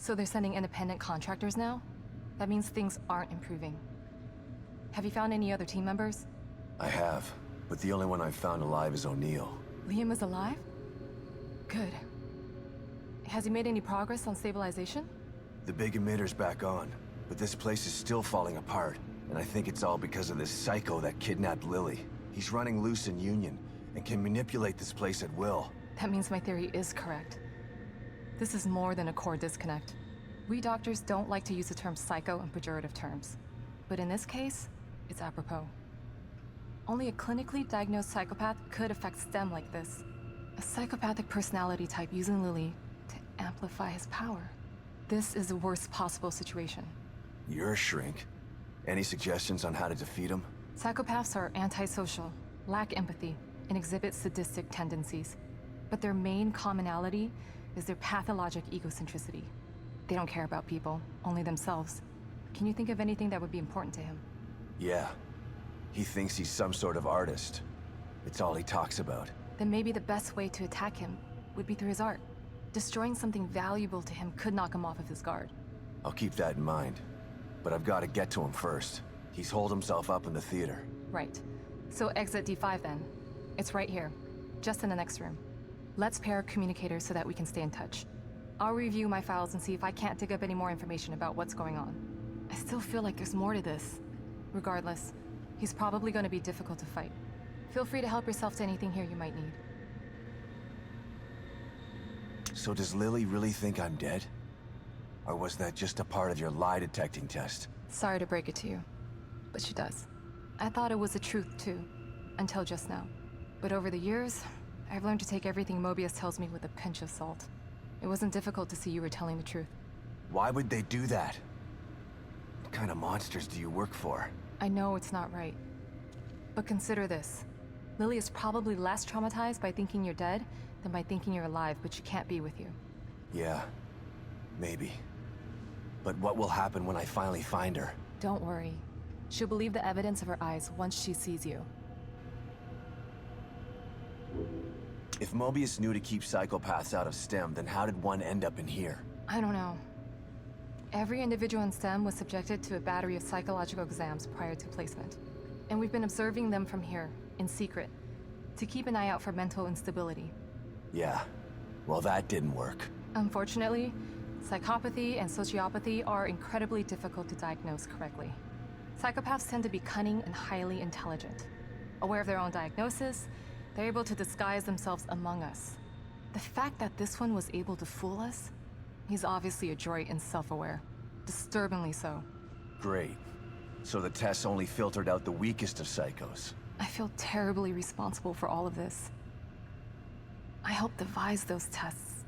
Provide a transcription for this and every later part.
So they're sending independent contractors now? That means things aren't improving. Have you found any other team members? I have, but the only one I've found alive is O'Neill. Liam is alive? Good. Has he made any progress on stabilization? The big emitter's back on, but this place is still falling apart, and I think it's all because of this psycho that kidnapped Lily. He's running loose in Union, and can manipulate this place at will. That means my theory is correct. This is more than a core disconnect. We doctors don't like to use the term psycho in pejorative terms, but in this case, it's apropos. Only a clinically diagnosed psychopath could affect STEM like this. A psychopathic personality type using Lily to amplify his power. This is the worst possible situation. You're a shrink. Any suggestions on how to defeat him? Psychopaths are antisocial, lack empathy, and exhibit sadistic tendencies. But their main commonality is their pathologic egocentricity. They don't care about people, only themselves. Can you think of anything that would be important to him? Yeah. He thinks he's some sort of artist. It's all he talks about. Then maybe the best way to attack him would be through his art. Destroying something valuable to him could knock him off of his guard. I'll keep that in mind. But I've got to get to him first. He's holed himself up in the theater. Right. So exit D5 then. It's right here, just in the next room. Let's pair communicators so that we can stay in touch. I'll review my files and see if I can't dig up any more information about what's going on. I still feel like there's more to this. Regardless, he's probably going to be difficult to fight. Feel free to help yourself to anything here you might need. So does Lily really think I'm dead? Or was that just a part of your lie detecting test? Sorry to break it to you, but she does. I thought it was the truth too, until just now. But over the years, I've learned to take everything Mobius tells me with a pinch of salt. It wasn't difficult to see you were telling the truth. Why would they do that? What kind of monsters do you work for? I know it's not right. But consider this. Lily is probably less traumatized by thinking you're dead than by thinking you're alive, but she can't be with you. Yeah, maybe. But what will happen when I finally find her? Don't worry. She'll believe the evidence of her eyes once she sees you. If Mobius knew to keep psychopaths out of STEM, then how did one end up in here? I don't know. Every individual in STEM was subjected to a battery of psychological exams prior to placement. And we've been observing them from here, in secret, to keep an eye out for mental instability. Yeah, well that didn't work. Unfortunately, psychopathy and sociopathy are incredibly difficult to diagnose correctly. Psychopaths tend to be cunning and highly intelligent. Aware of their own diagnosis, they're able to disguise themselves among us. The fact that this one was able to fool us, he's obviously adroit and self-aware. Disturbingly so. Great. So the tests only filtered out the weakest of psychos. I feel terribly responsible for all of this. I helped devise those tests.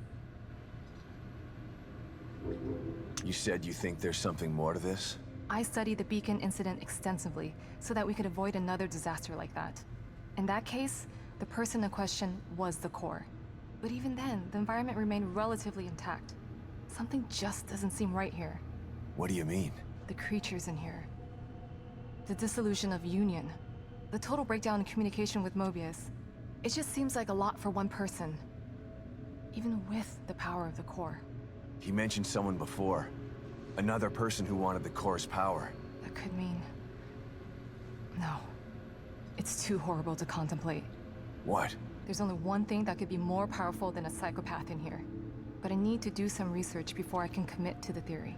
You said you think there's something more to this? I studied the Beacon incident extensively so that we could avoid another disaster like that. In that case, the person in question was the core. But even then, the environment remained relatively intact. Something just doesn't seem right here. What do you mean? The creatures in here. The dissolution of Union. The total breakdown in communication with Mobius. It just seems like a lot for one person. Even with the power of the core. He mentioned someone before. Another person who wanted the core's power. That could mean... No. It's too horrible to contemplate. What? There's only one thing that could be more powerful than a psychopath in here. But I need to do some research before I can commit to the theory.